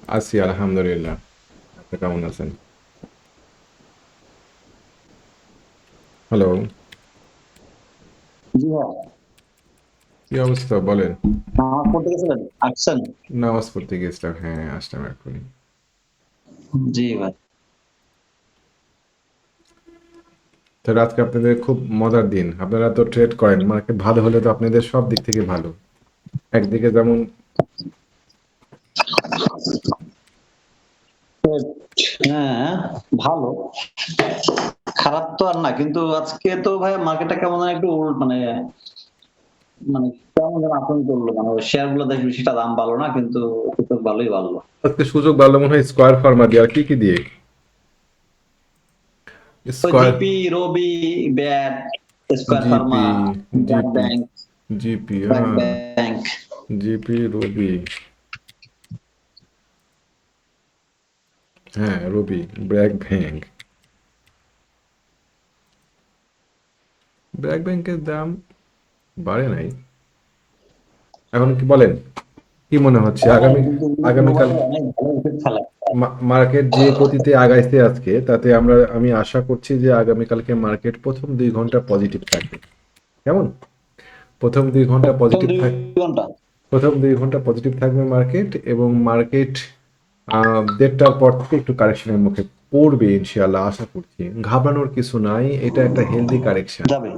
আছি আলহামদুলিল্লাহ। আপনি কেমন আছেন? হ্যালো, জি ভাই। কি অবস্থা বলেন? নামাজ পড়তে গেছিলেন? আসছেন? নামাজ পড়তে গেছিলাম, হ্যাঁ আসলাম এখনই। জি ভাই। তাহলে আজকে আপনাদের খুব মজার দিন। আপনারা তো ট্রেড করেন, মার্কেট ভালো হলে তো আপনাদের সব দিক থেকে ভালো। একদিকে যেমন হ্যাঁ, ভালো। খারাপ তো আর না। কিন্তু আজকে তো ভাই মার্কেটটা কেমন যেন একটু মানে মানে কেমন যেন আতঙ্ক করলো। মানে শেয়ার গুলো দেখবি সেটা দাম বাড়লো না কিন্তু একটু ভালোই বাড়লো। আজকে সুযোগ ভালো মনে হয় স্কোয়ার ফার্মা দিয়ে, আর কি কি দিয়ে? ওই Square, GP, Robi, BAT, Square pharma, GP, BRAC GP, bank, GP, BRAC bank. GP, Robi, হ্যাঁ রবি, ব্র্যাক ব্যাংক। ব্র্যাক ব্যাংকের দাম বাড়ে নাই। এখন কি বলেন, কি মনে হচ্ছে হ্যাঁ, আগামী কিন্তু আগামীকাল গ্লোবালি অনেক ভালো ইফেক্ট ফেলে। মার্কেট যে গতিতে আগাইছে আজকে, তাতে আমি আশা করছি যে আগামীকালকে মার্কেট প্রথম 2 ঘন্টা পজিটিভ থাকবে। কেমন? প্রথম দুই ঘন্টা প্রথম পজিটিভ ২ থাক ঘন্টা। প্রথম 2 ঘন্টা পজিটিভ থাকবে মার্কেট, এবং মার্কেট 1:30টার পর থেকে একটু কারেকশনের মুখে পড়বে ইনশাআল্লাহ, আশা করছি। ঘাবড়ানোর কিছু নাই, এটা একটা হেলদি কারেকশন। যাবে।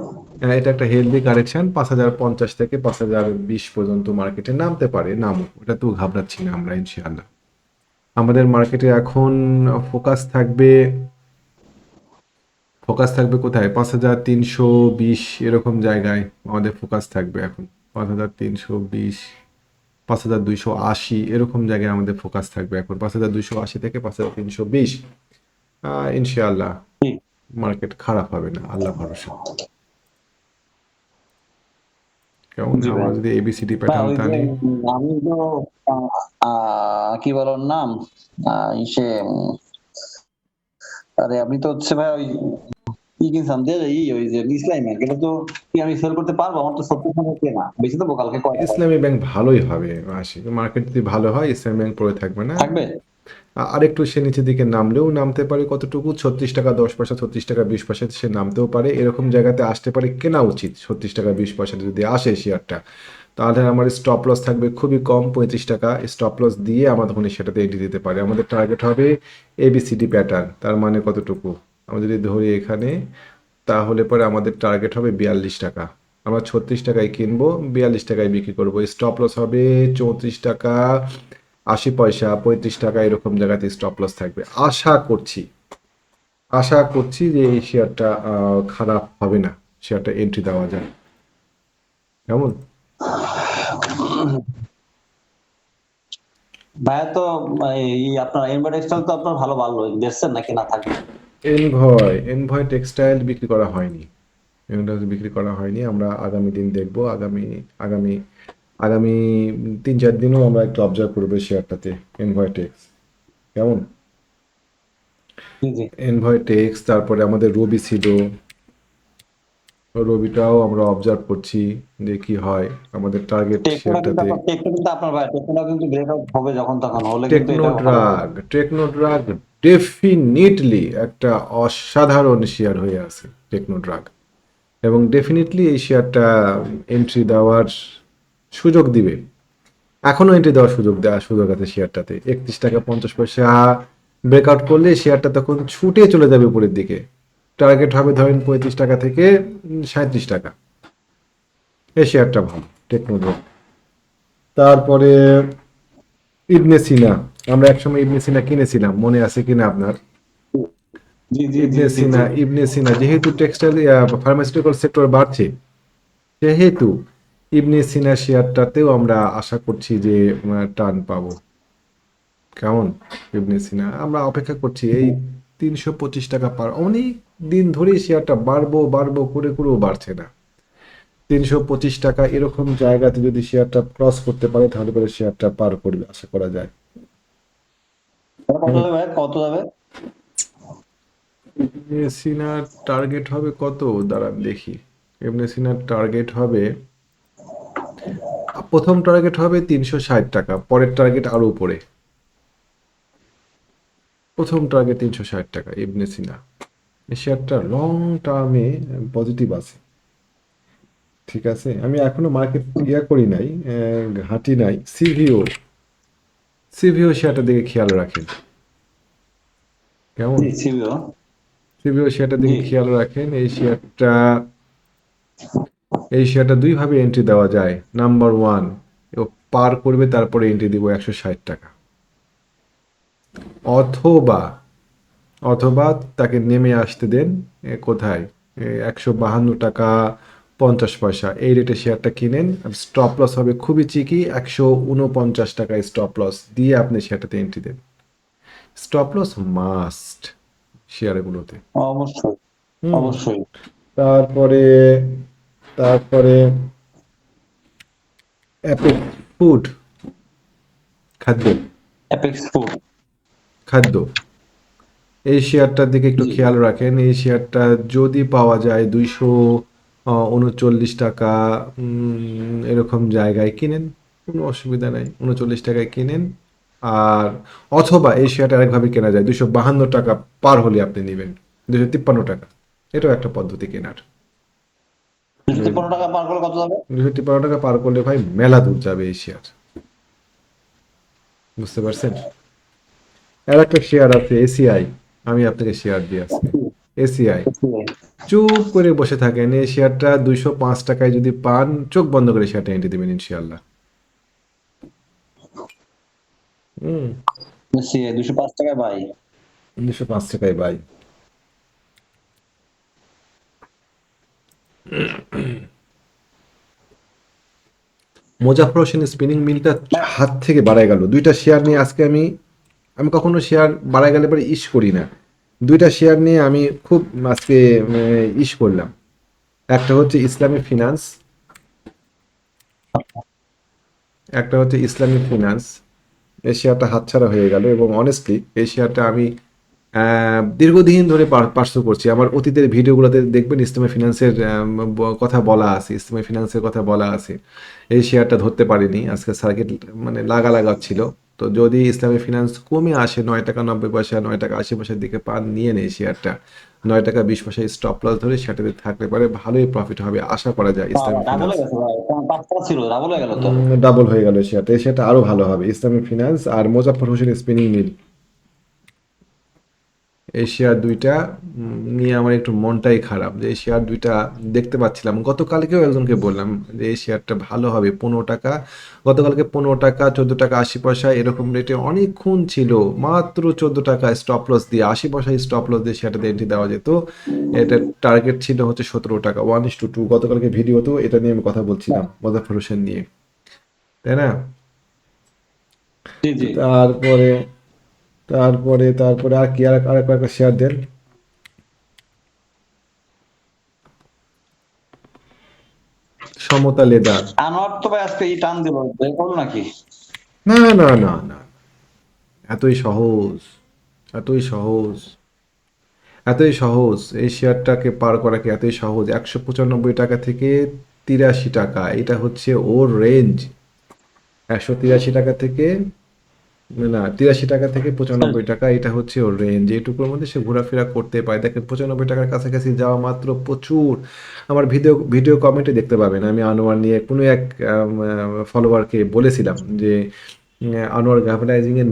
এটা একটা হেলদি কারেকশন, 5,050 থেকে 5,020 পর্যন্ত মার্কেটে নামতে পারে, নামুক, এটা তো ঘাবড়াচ্ছি না আমরা ইনশাআল্লাহ। আমাদের মার্কেটে এখন ফোকাস থাকবে ফোকাস থাকবে কোথায়? 5,320 এরকম জায়গায় আমাদের ফোকাস থাকবে এখন। 5,320, 5,280 এরকম জায়গায় আমাদের ফোকাস থাকবে এখন। 5,280 থেকে 5,320। ইনশাআল্লাহ জি, মার্কেট খারাপ হবে না, আল্লাহ ভরসা। কেমন? জি আমরা ভাই। যদি এবিসিডি না প্যাটার্ন ওই যে টানি। আমি তো আ আ কি বলে ওর নাম? আ ইসে আরে আমি তো হচ্ছে ভাই ওই কিনছিলাম যে ওই যে ইসলামী ব্যাংক। এটা তো কি আমি সেল করতে পারবো? আমার তো 36 টাকা কেনা। বেশি দেবো কালকে কয় টাকায়? ইসলামী ব্যাংক ভালোই হবে আশিক, মার্কেট যদি ভালো হয় ইসলামী ব্যাংক পড়ে থাকবে না। থাকবে? আরেকটু সে নিচের দিকে নামলেও নামতে পারে, কতটুকু? 36 টাকা 10 পয়সা, 36 টাকা 20 পয়সা সে নামতেও পারে, এরকম জায়গাতে আসতে পারে, কেনা উচিত। 36 টাকা 20 পয়সা যদি আসে শেয়ারটা, তাহলে আমার স্টপ লস থাকবে খুবই কম, 35 টাকা স্টপ লস দিয়ে আমার তখন সেটাতে এন্ট্রি দিতে পারে। আমাদের টার্গেট হবে এবিসিডি প্যাটার্ন, তার মানে কতটুকু? আমরা যদি ধরি এখানে, তাহলে পরে আমাদের টার্গেট হবে 42 টাকা। আমরা 36 টাকায় কিনবো, 42 টাকায় বিক্রি করবো। স্টপ লস হবে 34 টাকা 80 পয়সা, 35 টাকা এরকম জায়গাতে স্টপ লস থাকবে। আশা করছি যে এই শেয়ারটা খারাপ হবে না, শেয়ারটা এন্ট্রি দেওয়া যায়। কেমন? ভাইয়া তো এই আপনার এনভার টেক্সটাইল তো আপনার ভালো বাড়লো। দেখছেন নাকি না থাকবে? এনভয় টেক্সটাইল বিক্রি করা হয়নি। এগুলো বিক্রি করা হয়নি, আমরা আগামী দিন দেখবো। আগামী আগামী 3-4 দিনও আমরা একটু অবজার্ভ করবো শেয়ারটাতে। এনভয় টেক্স কেমন? জি, জি। এনভয় টেক্স, তারপরে আমাদের রবি ছিল, রবিটাও আমরা অবজার্ভ করছি যে কি হয় আমাদের টার্গেট শেয়ারটাতে। টেকনোটা কিন্তু আপনার ভাই টেকনোটা কিন্তু ব্রেকআউট হবে যখন তখন হলে কিন্তু এটা ভালো হবে। টেকনোড্রাগ ডেফিনিটলি একটা অসাধারণ শেয়ার হয়ে আছে টেকনোড্রাগ, এবং ডেফিনিটলি এই শেয়ারটা এন্ট্রি দেওয়ার সুযোগ দিবে। এখনো এন্ট্রি দেওয়ার সুযোগ আছে শেয়ারটাতে। 31 টাকা 50 পয়সা ব্রেকআউট করলে শেয়ারটা তখন ছুটে চলে যাবে উপরের দিকে। টার্গেট হবে ধরেন 35 টাকা থেকে 37 টাকা। এই শেয়ারটা ভালো, টেকনোড্রাগ। তারপরে ইবনে সিনা, আমরা একসময় ইবনে সিনা কিনেছিলাম, মনে আছে কিনা আপনার? জি, জি, জি, জি, জি। ইবনে সিনা যেহেতু টেক্সটাইল ফার্মাসিউটিক্যাল সেক্টর বাড়ছে, সেহেতু ইবনে সিনা শেয়ারটাতেও আমরা আশা করছি যে টার্ন পাবো। কেমন? ইবনে সিনা আমরা অপেক্ষা করছি এই 325 টাকা পার, অনেক দিন ধরেই শেয়ারটা বাড়বো বাড়বো করে করেও বাড়ছে না। 325 টাকা এরকম জায়গাতে যদি শেয়ারটা ক্রস করতে পারে, তাহলে পরে শেয়ারটা পার করবে আশা করা যায়। এটা কত কেমন? যাবে ভাই? কত যাবে? ইবনে সিনার টার্গেট হবে কত? দাঁড়ান দেখি। ইবনে সিনার টার্গেট হবে, প্রথম টার্গেট হবে 360 টাকা, পরের টার্গেট আরো উপরে। প্রথম টার্গেট 360 টাকা, ইবনে সিনা। এই শেয়ারটা লং টার্মে পজিটিভ আছে। ঠিক আছে, আমি এখনো মার্কেট করি নাই, ঘাঁটি নাই। সিভিও শেয়ারটার দিকে খেয়াল রাখেন, কেমন? জি সিবিও। সিভিও শেয়ারটার জি দিকে খেয়াল রাখেন। এই শেয়ারটা দুইভাবে এন্ট্রি দেওয়া যায়। নাম্বার ওয়ান, ও পার করবে তারপরে এন্ট্রি দিব 160 টাকা, অথবা অথবা তাকে নেমে আসতে দেন। কোথায়? 152 টাকা 50 পয়সা, এই রেটে শেয়ারটা কিনেন। স্টপ লস হবে খুবই চিকি, 149 টাকায় স্টপ লস দিয়ে আপনি শেয়ারটাতে এন্ট্রি দেন। স্টপ লস মাস্ট শেয়ারগুলোতে। অবশ্যই। হুম। অবশ্যই। তারপরে তারপরে অ্যাপেক্স ফুড, খাদ্য। Apex food. খাদ্য, এই শেয়ারটার দিকে একটু জি। খেয়াল রাখেন। এই শেয়ারটা যদি পাওয়া যায় 239 টাকা, এরকম জায়গায় কিনেন, কোনো অসুবিধা নাই, 39 টাকায় কিনেন। আর অথবা এই শেয়ারটা আরেকভাবে কেনা যায়, 252 টাকা পার হলে আপনি নেবেন, 253 টাকা। এটাও একটা পদ্ধতি কেনার। 253 টাকা পার করলে কত যাবে? 253 টাকা পার করলে ভাই মেলা দূর যাবে এই শেয়ার, বুঝতে পারছেন? আর একটা শেয়ার আছে এসিআই, আমি আপনাকে শেয়ার দিই আজকে। এসিআই, চুপ করে বসে থাকেন। এই শেয়ারটা 205 টাকায় যদি পান, চোখ বন্ধ করে শেয়ারটা এন্ট্রি দেবেন ইনশাআল্লাহ। হুম। 205 টাকায় বাই। 205 টাকায় বাই। মোজাফর হোসেন স্পিনিং মিলটা হাত থেকে বাড়ায় গেল। দুইটা শেয়ার নিয়ে আজকে আমি আমি কখনো শেয়ার বাড়ায় গেলে পরে করি না। দুইটা শেয়ার নিয়ে আমি খুব আজকে করলাম। একটা হচ্ছে ইসলামী ফিনান্স, একটা হচ্ছে ইসলামী ফিনান্স। এই শেয়ারটা হাতছাড়া হয়ে গেল, এবং অনেস্টলি এই শেয়ারটা আমি দীর্ঘদিন ধরে পার্সু করছি। আমার অতীতের ভিডিওগুলোতে দেখবেন ইসলামী ফিনান্সের কথা বলা আছে, ইসলামী ফিনান্সের কথা বলা আছে। এই শেয়ারটা ধরতে পারিনি, আজকে সার্কিট মানে লাগা ছিল। তো যদি ইসলামী ফিনান্স কমে আসে 9 টাকা 90 পয়সা, 9 টাকা 80 পয়সার দিকে পান, নিয়ে নেই শেয়ারটা। 9 টাকা 20 পয়সায় স্টপ লস ধরে সেটাতে থাকলে পারে ভালোই প্রফিট হবে, আশা করা যায় ইসলামী ডাবল ফিনান্স। হয়ে গেছে ভাই, 5 টাকা ছিল, ডাবল হয়ে গেল তো। ডাবল হয়ে গেল শেয়ারটা, এই শেয়ারটা আরো ভালো হবে। ইসলামী ফিনান্স আর মোজাফফর হোসেন স্পিনিং মিল, এই শেয়ার দুইটা নিয়ে আমার একটু মনটাই খারাপ, যে এই শেয়ার দুইটা দেখতে পাচ্ছিলাম। গতকালকেও একজনকে বললাম যে এই শেয়ারটা ভালো হবে 15 টাকা। গতকালকে 15 টাকা 14 টাকা 80 পয়সা এরকম রেটে অনেকক্ষণ ছিল, মাত্র 14 টাকা স্টপ লস দিয়ে, 80 পয়সায় স্টপ লস দিয়ে শেয়ারটাতে এন্ট্রি দেওয়া যেত। এটা টার্গেট ছিল হচ্ছে 17 টাকা, 1:2। গতকালকে ভিডিওতেও এটা নিয়ে আমি কথা বলছিলাম, মোজাফফর হোসেন নিয়ে, তাই না? জি তো জি। তারপরে আর কি, আর কয়েকটা শেয়ার দেন। সমতা লেদার। আনোয়ার তো ভাই আজকে টান দিল, বের করলো নাকি? না না না না, এতই সহজ, এতই সহজ, এতই সহজ। এই শেয়ারটাকে পার করা কি এতই সহজ? 195 টাকা থেকে 83 টাকা, এটা হচ্ছে ওর রেঞ্জ। 183 টাকা থেকে, না 83 টাকা থেকে 95 টাকা, এটা হচ্ছে ওর রেঞ্জ। এইটুকুর মধ্যে সে ঘোরাফেরা করতে পারে। দেখেন 95 টাকার কাছাকাছি যাওয়া মাত্র প্রচুর। আমার ভিডিও ভিডিও কমেন্টে দেখতে পাবেন, আমি আনোয়ার নিয়ে কোনো এক ফলোয়ারকে বলেছিলাম যে আনোয়ার গ্যাভানাইজিং এর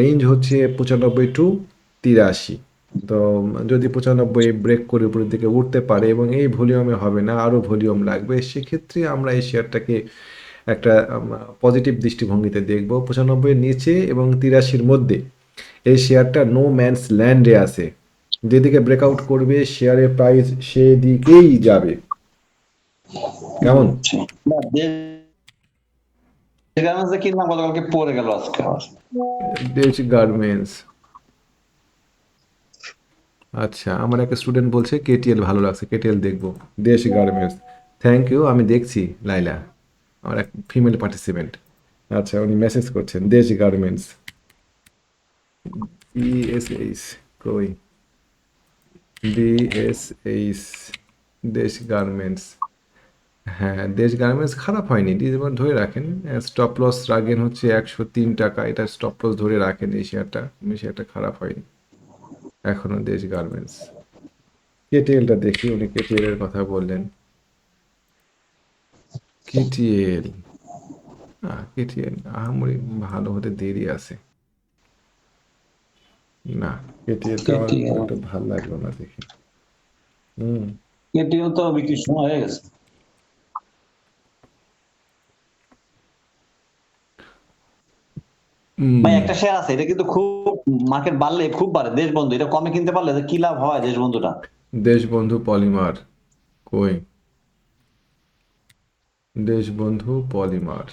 রেঞ্জ হচ্ছে 95 টু 83। তো যদি 95 ব্রেক করে উপরের দিকে উঠতে পারে এবং এই ভলিউমে হবে না, আরও ভলিউম লাগবে, সেক্ষেত্রে আমরা এই শেয়ারটাকে একটা পজিটিভ দৃষ্টিভঙ্গিতে দেখব। 95-এর নিচে এবং 83-র মধ্যে এই শেয়ারটা নো ম্যানস ল্যান্ডে আছে। যেদিকে ব্রেকআউট করবে শেয়ারের প্রাইস সেদিকেই যাবে। কেমন? না, যে কিনলাম গতকালকে পড়ে গেল আজকে আবার। দেশ গার্মেন্টস, আচ্ছা, আমার একটা স্টুডেন্ট বলছে কেটিএল ভালো লাগছে, কেটিএল দেখবো। দেশ গার্মেন্টস, থ্যাংক ইউ, আমি দেখছি। লাইলা, আমার এক ফিমেল পার্টিসিপেন্ট, আচ্ছা, উনি মেসেজ করছেন দেশ গার্মেন্টস। ডিএসএইচ কই? ডিএসএইচ, দেশ গার্মেন্টস, হ্যাঁ, দেশ গার্মেন্টস খারাপ হয়নি, ডিসেম্বর ধরে রাখেন। স্টপ লস রাখেন হচ্ছে 103 টাকা, এটা স্টপ লস ধরে রাখেন। এই শেয়ারটা খারাপ হয়নি এখনো, দেশ গার্মেন্টস। কেটিএলটা দেখি, উনি কেটিএল এর কথা বললেন। কেটিএল, কেটিএল আহামরি ভালো হতে দেরি আছে। না, কেটিএলটা আমার খুব কেটিএল একটা ভালো লাগলো না দেখি। হুম। কেটিএল তো বিক্রির সময় হয়ে গেছে। ভাই হুম, একটা শেয়ার আছে, এটা কিন্তু খুব মার্কেট বাড়লে খুব বাড়ে, দেশবন্ধু। এটা কমে কিনতে পারলে তো কি লাভ হয় দেশবন্ধুটা। দেশবন্ধু পলিমার কই? দেশবন্ধু পলিমার,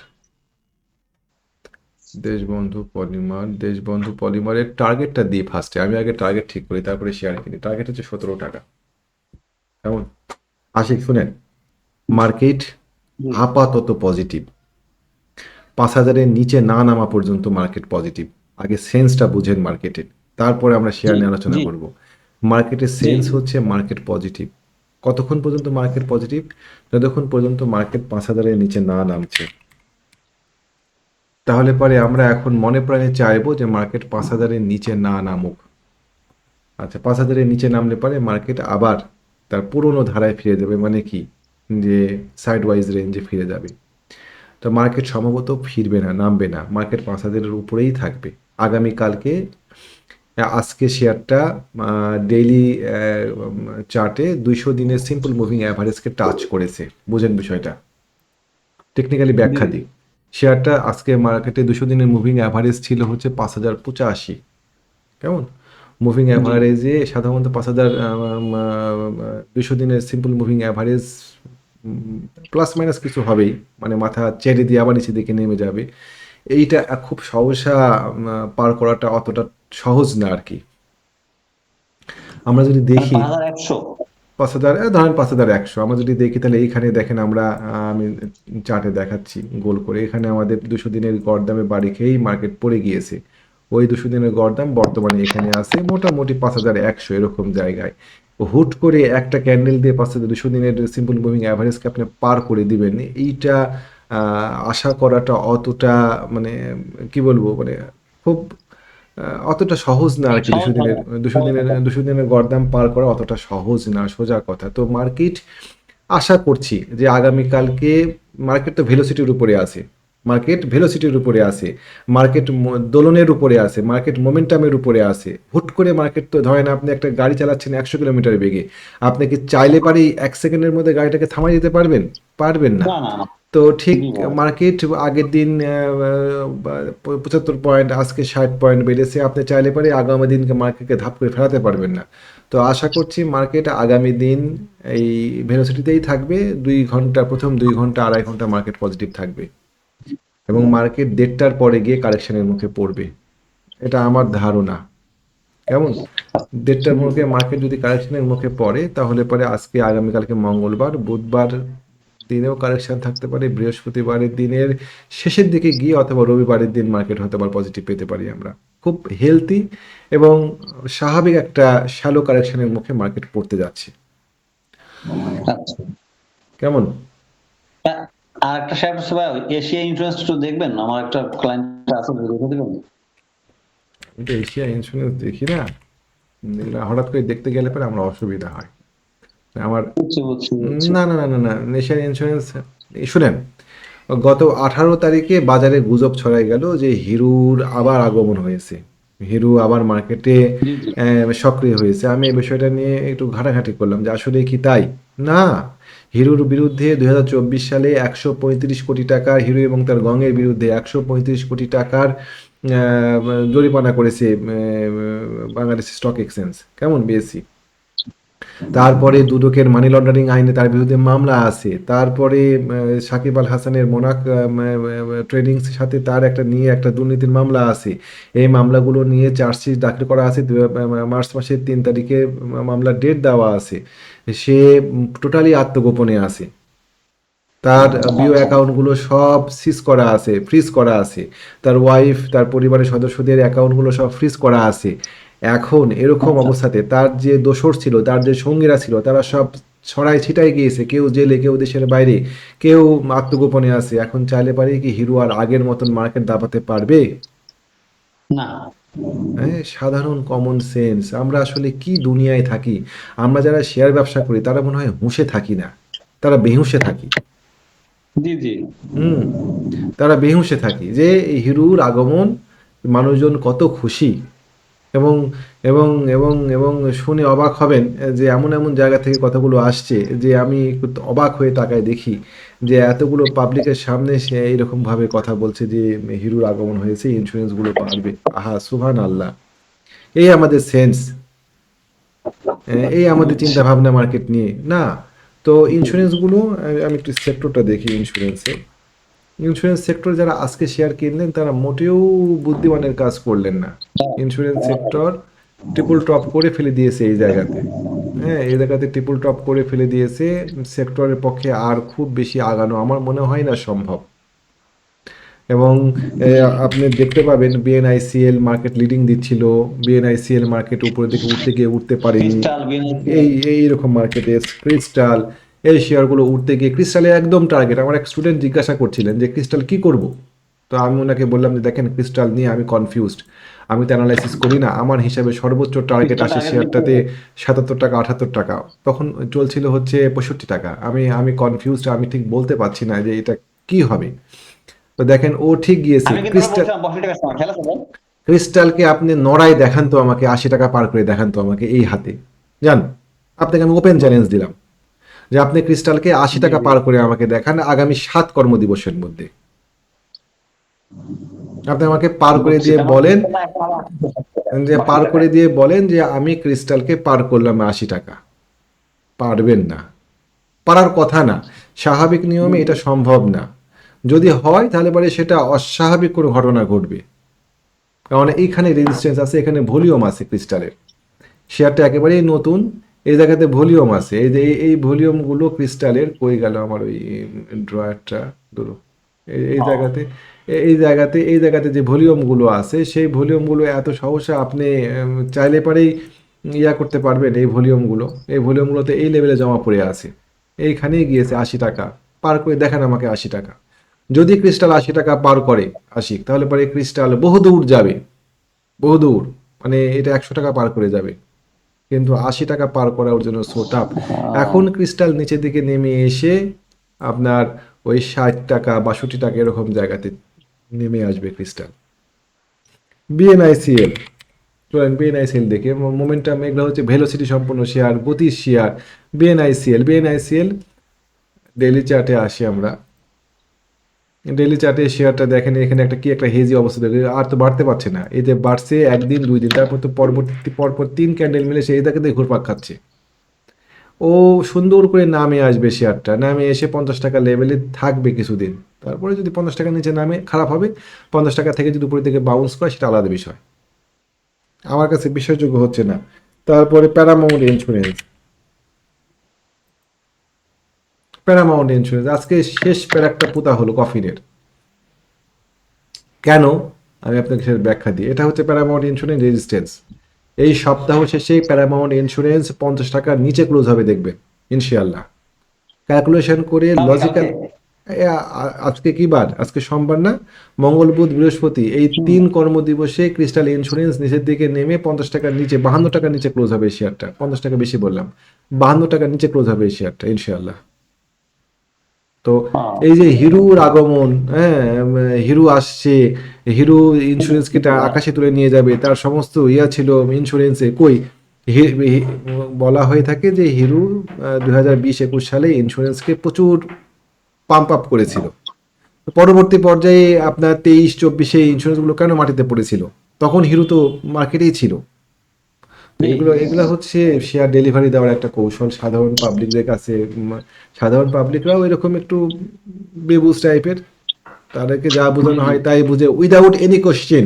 দেশবন্ধু পলিমারের টার্গেটটা দিই ফার্স্টে। আমি আগে টার্গেট ঠিক করি, তারপরে শেয়ার কিনি। টার্গেট হচ্ছে 17 টাকা। কেমন আশিক শুনেন, মার্কেট জি আপাতত পজিটিভ। 5,000-এর নিচে না নামা পর্যন্ত মার্কেট পজিটিভ। আগে সেন্সটা বুঝেন মার্কেটের, তারপরে আমরা শেয়ার জি নিয়ে আলোচনা জি করব। মার্কেটের জি সেন্স জি। হচ্ছে মার্কেট পজিটিভ। কতক্ষণ পর্যন্ত মার্কেট পজিটিভ? যতক্ষণ পর্যন্ত মার্কেট 5,000-এর নিচে না নামছে। তাহলে পরে আমরা এখন মনে প্রাণে চাইবো যে মার্কেট 5,000-এর নিচে না নামুক। আচ্ছা, 5,000-এর নিচে নামলে পরে মার্কেট আবার তার পুরনো ধারায় ফিরে যাবে, মানে কি, যে সাইড ওয়াইজ রেঞ্জে ফিরে যাবে। তো মার্কেট সম্ভবত ফিরবে না, নামবে না, মার্কেট 5,000-এর উপরেই থাকবে আগামীকালকে। আজকে শেয়ারটা ডেইলি চার্টে 200 দিনের সিম্পল মুভিং অ্যাভারেজকে টাচ করেছে। বুঝেন বিষয়টা, টেকনিক্যালি জি ব্যাখ্যা দিই। শেয়ারটা আজকে মার্কেটে 200 দিনের মুভিং অ্যাভারেজ ছিল হচ্ছে 5,085। কেমন? মুভিং জি অ্যাভারেজে সাধারণত 5,000, 200 দিনের simple moving average plus minus কিছু হবেই, মানে মাথা চেড়ে দিয়ে আবার নিচের দিকে নেমে যাবে। এইটা খুব সহসা পার করাটা অতটা সহজ না আর কি। আমরা যদি মানে দেখি 5,100। 5,000, ধরেন 5,100, আমরা যদি দেখি তাহলে এইখানে দেখেন আমরা, আমি চার্টে দেখাচ্ছি গোল করে, এখানে আমাদের 200 দিনের গড়দামে বাড়ি খেয়েই মার্কেট পড়ে গিয়েছে। ওই 200 দিনের গড়দাম বর্তমানে এখানে আছে মোটামুটি 5,100 এরকম জায়গায়। হুট করে একটা ক্যান্ডেল দিয়ে 200 দিনের সিম্পল মুভিং অ্যাভারেজকে আপনি পার করে দিবেন, এইটা আশা করাটা অতটা, মানে কি বলবো, মানে খুব অতটা সহজ না আর কি। সহজ দুশো হবে দিনের না, দুশো সহজ দিনের হবে না। 200 দিনের গড়দাম পার করা অতটা সহজ না, সোজা কথা। তো মার্কেট, আশা করছি যে আগামীকালকে, মার্কেট তো ভেলোসিটির উপরে আছে, মার্কেট ভেলোসিটির উপরে আছে, মার্কেট দোলনের উপরে আছে, মার্কেট মোমেন্টামের উপরে আছে। হুট করে মার্কেট, তো ধরেন আপনি একটা গাড়ি চালাচ্ছেন 100 কিলোমিটার বেগে, আপনি কি চাইলে পারেই 1 সেকেন্ডের মধ্যে গাড়িটাকে থামাই দিতে পারবেন? পারবেন না। না না না। তো ঠিক জি ভাই। মার্কেট আগের দিন 75 পয়েন্ট, আজকে 60 পয়েন্ট বেড়েছে, আপনি চাইলে পারে আগামী দিনকে মার্কেটকে ধাপ করে ফেরাতে পারবেন না। তো আশা করছি মার্কেট আগামী দিন এই ভেলোসিটিতেই থাকবে। 2 ঘন্টা, প্রথম 2 ঘন্টা 2.5 ঘন্টা মার্কেট পজিটিভ থাকবে, এবং মার্কেট 1:30টার পরে গিয়ে কারেকশনের মুখে পড়বে, এটা আমার ধারণা। কেমন? 1:30টার মুখে মার্কেট যদি কারেকশনের মুখে পড়ে, তাহলে পরে আজকে, আগামীকালকে মঙ্গলবার, বুধবার দিনেও কারেকশন থাকতে পারে, বৃহস্পতিবারের দিনের শেষের দিকে গিয়ে অথবা রবিবারের দিন মার্কেট হয়তো আবার পজিটিভ পেতে পারি আমরা। খুব হেলদি এবং স্বাভাবিক একটা শ্যালো কারেকশনের মুখে মার্কেট পড়তে যাচ্ছে। আচ্ছা। কেমন? আর একটা শেয়ার আছে ভাই, এশিয়া ইন্স্যুরেন্স একটু দেখবেন, আমার একটা ক্লায়েন্ট আছে, দেখে দিবেন। কিন্তু এশিয়া ইন্স্যুরেন্স দেখি না, এগুলো হঠাৎ করে দেখতে গেলে পরে আমার অসুবিধা হয় আমার। বুঝছি বুঝছি বুঝছি। না, না, না, না, না, এশিয়ান ইন্স্যুরেন্স, শুনেন, গত 18 তারিখে বাজারে গুজব ছড়াই গেল যে হিরোর আবার আগমন হয়েছে, হিরো আবার মার্কেটে জি জি সক্রিয় হয়েছে। আমি এই বিষয়টা নিয়ে একটু ঘাটাঘাটি করলাম যে আসলে কি তাই? না, হিরোর বিরুদ্ধে 2024 সালে 135 কোটি টাকার, হিরো এবং তার গঙের বিরুদ্ধে 135 কোটি টাকার জরিমানা করেছে বাংলাদেশ স্টক এক্সচেঞ্জ, কেমন, বিএসসি। তারপরে দুদকের মানি লন্ডারিং আইনে তার বিরুদ্ধে মামলা আছে। তারপরে সাকিব আল হাসানের মোনাক ট্রেডিংসের সাথে তার একটা দুর্নীতির মামলা আছে। এই মামলাগুলো নিয়ে চার্জশিট দাখিল করা আছে। মার্চ মাসের 3 তারিখে মামলার ডেট দেওয়া আছে। সে টোটালি আত্মগোপনে আছে। তার বিও আচ্ছা অ্যাকাউন্টগুলো সব সিজ করা আছে, ফ্রিজ করা আছে। তার ওয়াইফ, তার পরিবারের সদস্যদের অ্যাকাউন্টগুলো সব ফ্রিজ করা আছে। এখন এরকম আচ্ছা। অবস্থাতে তার যে দোসর ছিল, তার যে সঙ্গীরা ছিল, তারা সব ছড়াই ছিটাই গিয়েছে, কেউ জেলে, কেউ দেশের বাইরে, কেউ আত্মগোপনে আছে। এখন চাইলে পারে কি হিরো আর আগের মতন মার্কেট দাপাতে পারবে? না। হ্যাঁ, সাধারণ কমন সেন্স। আমরা আসলে কি দুনিয়ায় থাকি? আমরা যারা শেয়ার ব্যবসা করি তারা মনে হয় হুঁশে থাকি না, তারা বেহুঁশে থাকি। জি, জি। হুম, তারা বেহুঁশে থাকি যে এই হিরুর আগমন, মানুষজন কত খুশি। এবং এবং এবং শুনে অবাক হবেন যে এমন এমন জায়গা থেকে কথাগুলো আসছে যে আমি একটু অবাক হয়ে তাকায় দেখি যে এতগুলো পাবলিকের সামনে সে এইরকমভাবে কথা বলছে যে হিরুর আগমন হয়েছে, ইন্স্যুরেন্সগুলো বাড়বে। আহা, সুবহান আল্লাহ! এই আমাদের সেন্স, এই আমাদের চিন্তা আচ্ছা। ভাবনা মার্কেট নিয়ে না। তো ইন্স্যুরেন্সগুলো, আমি একটু সেক্টরটা দেখি ইন্স্যুরেন্সের। ইন্স্যুরেন্স সেক্টর যারা আজকে শেয়ার কিনলেন তারা মোটেও বুদ্ধিমানের কাজ করলেন না। ইন্স্যুরেন্স সেক্টর ট্রিপল টপ করে ফেলে দিয়েছে এই জায়গাতে। হ্যাঁ, এই জায়গাতে ট্রিপল টপ করে ফেলে দিয়েছে। সেক্টরের পক্ষে আর খুব বেশি আগানো আমার মনে হয় না সম্ভব। এবং জি। আপনি দেখতে পাবেন বিএনআইসিএল মার্কেট লিডিং দিচ্ছিল, বিএনআইসিএল মার্কেট উপরের দিকে উঠতে গিয়ে উঠতে পারেনি। ক্রিস্টাল বিএনএসসি। এইরকম মার্কেটে ক্রিস্টাল, এই শেয়ারগুলো উঠতে গিয়ে ক্রিস্টালে একদম টার্গেট। আমার এক স্টুডেন্ট জিজ্ঞাসা করছিলেন যে ক্রিস্টাল কি করব। তো আমি ওনাকে বললাম যে দেখেন, ক্রিস্টাল নিয়ে আমি কনফিউজড, আমি তো অ্যানালাইসিস করি না, আমার হিসাবে সর্বোচ্চ টার্গেট ক্রিস্টাল আসে টার্গেট দিচ্ছে। শেয়ারটাতে 77 টাকা 78 টাকা, তখন চলছিল হচ্ছে 65 টাকা। আমি কনফিউজড, আমি ঠিক বলতে পারছি না যে এটা কি হবে। তো দেখেন ও ঠিক গিয়েছে। আমি কিন্তু আবার ক্রিস্টাল, বলছিলাম 62 টাকার সময় খেলা আছে ভাই। ক্রিস্টালকে আপনি নড়ায় দেখান তো আমাকে, 80 টাকা পার করে দেখান তো আমাকে এই হাতে। জান, আপনাকে আমি ওপেন চ্যালেঞ্জ দিলাম যে আপনি ক্রিস্টালকে আশি জি, টাকা জি। পার করে আমাকে দেখান আগামী 7 কর্মদিবসের মধ্যে। আপনি আমাকে পার করে বুঝছি। দিয়ে তার মানে বলেন, ক্রিস্টাল না এখন আবার 82 পার করে টাকায়। দিয়ে বলেন যে আমি ক্রিস্টালকে পার করলাম 80 টাকা। পারবেন না, পারার কথা না। স্বাভাবিক নিয়মে এটা সম্ভব না। যদি হয় তাহলে পরে সেটা অস্বাভাবিক কোনো ঘটনা ঘটবে। কারণ এইখানে রেজিস্ট্যান্স আছে, এখানে ভলিউম আছে ক্রিস্টালের। শেয়ারটা একেবারেই নতুন, এই জায়গাতে ভলিউম আছে। এই যে এই ভলিউমগুলো ক্রিস্টালের, কই গেল আমার ওই ড্রয়ারটা, ধরো এই জায়গাতে, এই জায়গাতে যে ভলিউমগুলো আছে সেই ভলিউমগুলো এত সহসা আপনি চাইলে পারেই ইয়া করতে পারবেন। এই ভলিউমগুলোতে এই লেভেলে জমা পড়ে আছে। এইখানেই গিয়েছে 80 টাকা, পার করে দেখেন আমাকে 80 টাকা। যদি ক্রিস্টাল 80 টাকা পার করে আশিক, তাহলে পরে ক্রিস্টাল বহুদূর যাবে, বহুদূর, মানে এটা 100 টাকা পার করে যাবে। কিন্তু 80 টাকা পার করার জন্য সো টাফ। এখন ক্রিস্টাল নিচের দিকে নেমে এসে আপনার ওই 60 টাকা 62 টাকা এরকম জায়গাতে নেমে আসবে ক্রিস্টাল। বিএনআইসিএল, চলেন বিএনআইসিএল দেখে মোমেন্টাম, এগুলো হচ্ছে ভেলোসিটি সম্পন্ন শেয়ার, গতির শেয়ার। বিএনআইসিএল ডেইলি চার্টে আসি আমরা। ডেইলি চার্টে শেয়ারটা দেখেন, এখানে একটা কি একটা হেজি অবস্থা দেখে আর তো বাড়তে পারছে না। এই যে বাড়ছে একদিন 2 দিন, তারপর তো পরপর 3 ক্যান্ডেল মিলে সেই জায়গাতে ঘুরপাক খাচ্ছে। ও সুন্দর করে নামে আসবে শেয়ারটা, নামে এসে 50 টাকা লেভেলে থাকবে কিছুদিন। তারপরে যদি 50 টাকার নিচে নামে খারাপ হবে, 50 টাকা থেকে যদি উপরের দিকে বাউন্স করে সেটা আলাদা বিষয়। আমার কাছে বিশ্বাসযোগ্য হচ্ছে না। তারপরে প্যারামাউন্ট ইন্স্যুরেন্স আজকে শেষ প্যারাকটা পোতা হলো কফিনের। কেন? আমি আপনাকে সেটার ব্যাখ্যা দিই। এটা হচ্ছে প্যারামাউন্ট ইন্স্যুরেন্স রেজিস্ট্যান্স। এই সপ্তাহ শেষে প্যারামাউন্ট ইন্স্যুরেন্স 50 টাকার নিচে ক্লোজ হবে দেখবেন, ইনশাআল্লাহ। ক্যালকুলেশন করে কালকে লজিক্যাল। কালকে আজকে কি বার? আজকে সোমবার না? মঙ্গল বুধ বৃহস্পতি এই হুম। 3 কর্মদিবসে ক্রিস্টাল ইন্স্যুরেন্স নিচের দিকে নেমে 50 টাকার নিচে, 52 টাকার নিচে ক্লোজ হবে এই শেয়ারটা। 50 টাকা বেশি বললাম, 52 টাকার নিচে ক্লোজ হবে এই শেয়ারটা ইনশাআল্লাহ। তো এই যে হিরুর আগমন, হ্যাঁ, হিরু আসছে, হিরু ইন্স্যুরেন্সকে আকাশে তুলে নিয়ে যাবে, তার সমস্ত ইয়া ছিল ইন্স্যুরেন্সে কই। বলা হয়ে থাকে যে হিরু 2020-21 সালে ইন্স্যুরেন্সকে প্রচুর পাম্প আপ করেছিল। তো পরবর্তী পর্যায়ে আপনার 23-24-এ ইন্স্যুরেন্সগুলো কেন মাটিতে পড়েছিল? তখন হিরো তো মার্কেটেই ছিল। তো জি। এগুলো হচ্ছে শেয়ার ডেলিভারি দেওয়ার একটা কৌশল সাধারণ পাবলিকদের কাছে। সাধারণ পাবলিকরাও এরকম একটু বেবুজ টাইপের, তাদেরকে যা জি, বোঝানো জি। হয় তাই বুঝে উইদাউট এনি কোশ্চেন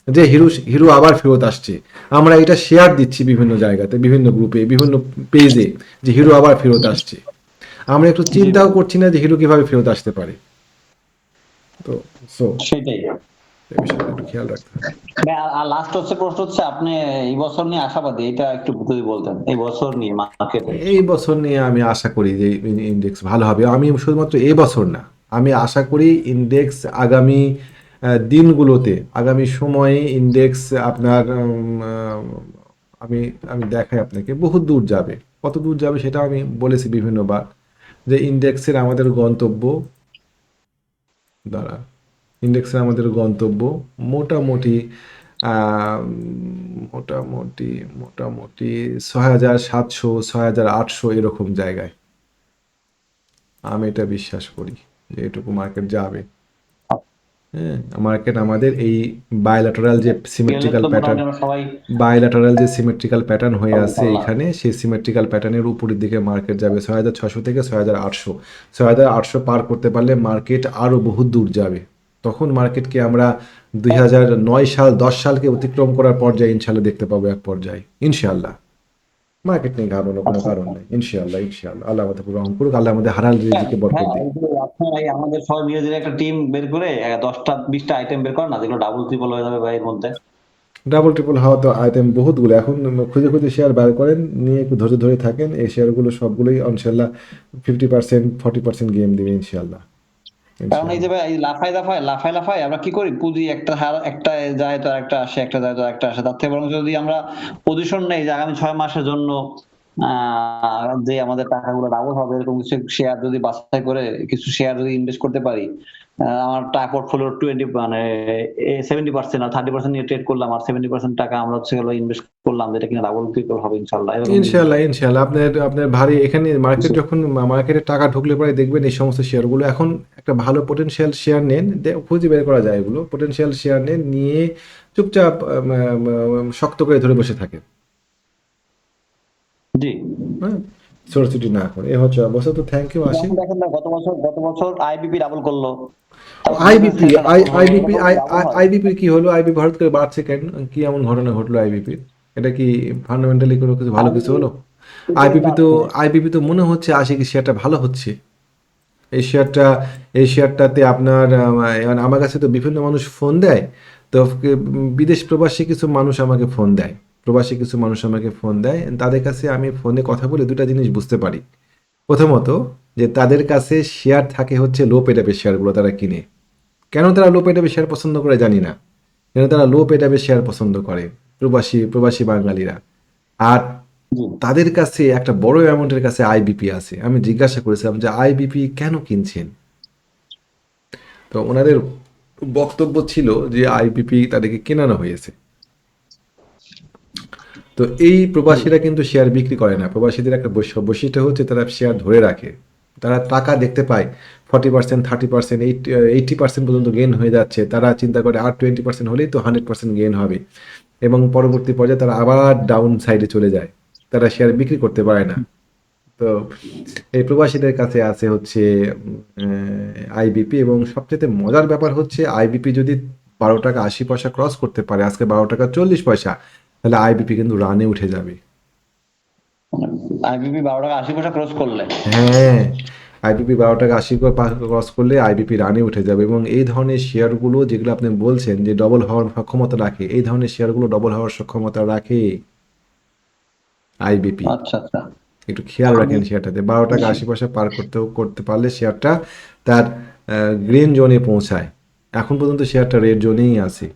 যে হিরো হিরো আবার ফেরত আসছে। আমরা এটা শেয়ার দিচ্ছি বিভিন্ন জায়গাতে, বিভিন্ন গ্রুপে, বিভিন্ন পেজে, যে হিরো আবার ফেরত আসছে। আমরা একটু জি, চিন্তাও করছি না যে হিরো কিভাবে ফেরত আসতে পারে। তো সো সেটাই। এই বিষয়টা একটু খেয়াল রাখতে হবে। ভাই, আর লাস্ট হচ্ছে প্রশ্ন হচ্ছে, আপনি এই বছর নিয়ে আশাবাদী, এটা একটু যদি বলতেন, এই বছর নিয়ে মার্কেটে। এই বছর নিয়ে আমি আশা করি যে ইন্ডেক্স ভালো হবে। আমি শুধুমাত্র এই বছর না, আমি আশা করি ইন্ডেক্স আগামী দিনগুলোতে, আগামী সময়ে ইন্ডেক্স আপনার আমি আমি দেখাই আপনাকে বহুত দূর যাবে। কত দূর যাবে সেটা আমি বলেছি বিভিন্নবার, যে ইন্ডেক্সের আমাদের গন্তব্য দ্বারা ইন্ডেক্সের আমাদের গন্তব্য মোটামুটি আহ, মোটামুটি মোটামুটি 6,700 6,800 এরকম জায়গায় আমি এটা বিশ্বাস করি যে এটুকু মার্কেট যাবে। হ্যাঁ, মার্কেট আমাদের এই বায়োল্যাটারাল যে গেলে সিমেট্রিক্যাল তো প্যাটার্ন, মোটামুটি আমরা সবাই বায়োল্যাটারাল যে সিমেট্রিক্যাল প্যাটার্ন হয়ে পাবো আছে ইনশাল্লাহ। এখানে, সেই সিমেট্রিক্যাল প্যাটার্নের উপরের দিকে মার্কেট যাবে 6,600 থেকে 6,800। 6,800 পার করতে পারলে মার্কেট আরও বহু দূর যাবে। তখন মার্কেটকে আমরা 2009 সাল 10 সালকে অতিক্রম করার পর্যায়ে ইনশাল্লাহ দেখতে পাবো এক পর্যায়ে ইনশাল্লাহ। মার্কেট নিয়ে ঘাবড়ানোর কোনো আচ্ছা। কারণ নেই, ইনশাল্লাহ ইনশাল্লাহ। আল্লাহ আমাদের পুরো রহম করুক, আল্লাহ আমাদের হালাল হ্যাঁ, রিজিকে বরকত হ্যাঁ, দিক। এই যে আপনার এই আমাদের সবাই মিলে যদি একটা টিম বের করে 10টা 20টা আইটেম বের করেন না, যেগুলো ডাবল ট্রিপল হয়ে যাবে ভাই এর মধ্যে। ডাবল ট্রিপল হওয়া তো আইটেম বহুতগুলো, এখন খুঁজে খুঁজে শেয়ার বার করেন, নিয়ে একটু ধৈর্য ধরে থাকেন, এই শেয়ারগুলো সবগুলোই ইনশাল্লাহ 50% 40% গেম দিবে ইনশাল্লাহ কারণ এই যে ইনশাল্লাহ। ভাই, এই লাফায় আমরা কি করি, পুঁজি একটা যায় তো একটা আসে, একটা যায় তো একটা আসে, তার থেকে বরং যদি আমরা পজিশন নেই যে আগামী 6 মাসের জন্য যে আমাদের টাকাগুলো ডাবল হবে, এরকম কিছু শেয়ার যদি বাছাই করে কিছু শেয়ার যদি ইনভেস্ট করতে পারি, আমার টাকা পোর্টফোলিওর 70% আর 30% নিয়ে ট্রেড করলাম, আর 70% টাকা আমরা হচ্ছে গেলো ইনভেস্ট করলাম, যেটা কিনা ডাবল ট্রিপল হবে ইনশাল্লাহ, এরকম কিছু। ইনশাল্লাহ ইনশাল্লাহ আপনার আপনার ভারী এখানে মার্কেট যখন মার্কেটে টাকা ঢুকলে পরে দেখবেন এই সমস্ত শেয়ারগুলো এখন একটা ভালো পটেনশিয়াল শেয়ার নেন, খুঁজে বের করা যায় এগুলো, পটেনশিয়াল শেয়ার নেন, নিয়ে চুপচাপ শক্ত করে ধরে বসে থাকে। জি। হ্যাঁ, ছোটাছুটি না করে এ হচ্ছে অবস্থা। তো থ্যাংক ইউ আশিক। যেমন দেখেন না, গত বছর আইবিপি ডাবল করলো, তারপর বিজনেস আইবিপি সেলটা ডাবল হলো, আইবিপি এরকম কি ডাবল হয়? আইবিপির কি হলো? আইবিপি হঠাৎ করে বাড়ছে কেন? কি এমন ঘটনা ঘটলো আইবিপির? এটা কি ফান্ডামেন্টালি কোনো কিছু ভালো কিছু আইবিপি হলো? উপরে আইবিপি তো বাড়ছে। আইবিপি তো মনে হচ্ছে আশিক শেয়ারটা ভালো হচ্ছে। এই শেয়ারটা এই শেয়ারটাতে আপনার মানে আমার কাছে তো বিভিন্ন মানুষ ফোন দেয়। তো বিদেশ প্রবাসী কিছু মানুষ আমাকে ফোন দেয়। প্রবাসী কিছু মানুষ আমাকে ফোন দেয়। তাদের কাছে আমি ফোনে কথা বলে ২টা জিনিস বুঝতে পারি। প্রথমত, যে তাদের কাছে শেয়ার থাকে হচ্ছে লো পেডআপের শেয়ারগুলো তারা কিনে। কেন তারা লো পেডআপের শেয়ার পছন্দ করে জানি না। কেন তারা লো পেডআপের শেয়ার পছন্দ করে প্রবাসী বাঙালিরা। আর জি। তাদের কাছে একটা বড় অ্যামাউন্টের কাছে আইবিপি আছে। আমি জিজ্ঞাসা করেছিলাম যে আইবিপি কেন কিনছেন? তো ওনাদের বক্তব্য ছিল যে আইবিপি তাদেরকে কেনানো হয়েছে। তো এই জি। প্রবাসীরা কিন্তু শেয়ার বিক্রি করে না। প্রবাসীদের একটা বৈশিষ্ট্য হচ্ছে তারা শেয়ার ধরে রাখে। তারা টাকা দেখতে পায় 40% 30% 80% পর্যন্ত গেইন হয়ে যাচ্ছে, তারা চিন্তা করে আর 20% হলেই তো 100% গেইন হবে, এবং পরবর্তী পর্যায়ে তারা আবার ডাউন সাইডে চলে যায়, তারা শেয়ার বিক্রি করতে পারে না। তো এই প্রবাসীদের কাছে আছে হচ্ছে আইবিপি, এবং সবচেয়ে মজার ব্যাপার হচ্ছে আইবিপি যদি 12 টাকা 80 পয়সা ক্রস করতে পারে, আজকে 12 টাকা 40 পয়সা, তাহলে আইবিপি কিন্তু রানে উঠে যাবে। আইবিপি 12 টাকা 80 পয়সা ক্রস করলে। হ্যাঁ, আইবিপি 12 টাকা 80 ক্রস করলে আইবিপি রানে উঠে যাবে, এবং এই ধরনের শেয়ারগুলো যেগুলো আপনি বলছেন যে ডবল হওয়ার সক্ষমতা রাখে, এই ধরনের শেয়ারগুলো ডবল হওয়ার সক্ষমতা রাখে আইবিপি। আচ্ছা, আচ্ছা। একটু খেয়াল রাখেন শেয়ারটাতে 12 টাকা 80 পয়সা পার করতে পারলে শেয়ারটা তার গ্রিন জোনে পৌঁছায়। এখন পর্যন্ত শেয়ারটা রেড জোনেই আছে।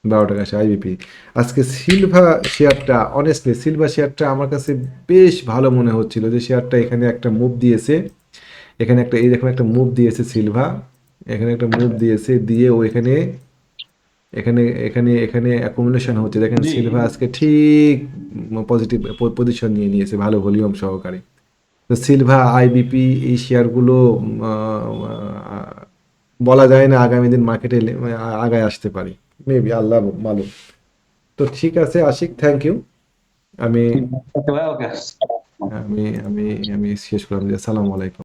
12 টাকা আইবিপি। আজকে সিলভা শেয়ারটা, অনেস্টলি সিলভা শেয়ারটা আমার কাছে বেশ ভালো মনে হচ্ছিল, যে শেয়ারটা এখানে একটা মুভ দিয়েছে, এখানে একটা এই দেখুন একটা মুভ দিয়েছে সিলভা, এখানে একটা মুভ দিয়েছে, দিয়ে ও এখানে এখানে এখানে এখানে অ্যাকুমুলেশন হচ্ছে, দেখেন জি। সিলভা আজকে ঠিক পজিটিভ পজিশন নিয়ে নিয়েছে ভালো ভলিউম সহকারে। তো সিলভা আইবিপি এই শেয়ারগুলো বলা যায় না আগামী দিন মার্কেটে আগায় আসতে পারি, মেবি আল্লাহ মালুম। তো ঠিক আছে আশিক, থ্যাংক ইউ। আমি ওকে ভাই, ওকে। আমি আমি আমি শেষ করলাম যে আসসালামু আলাইকুম।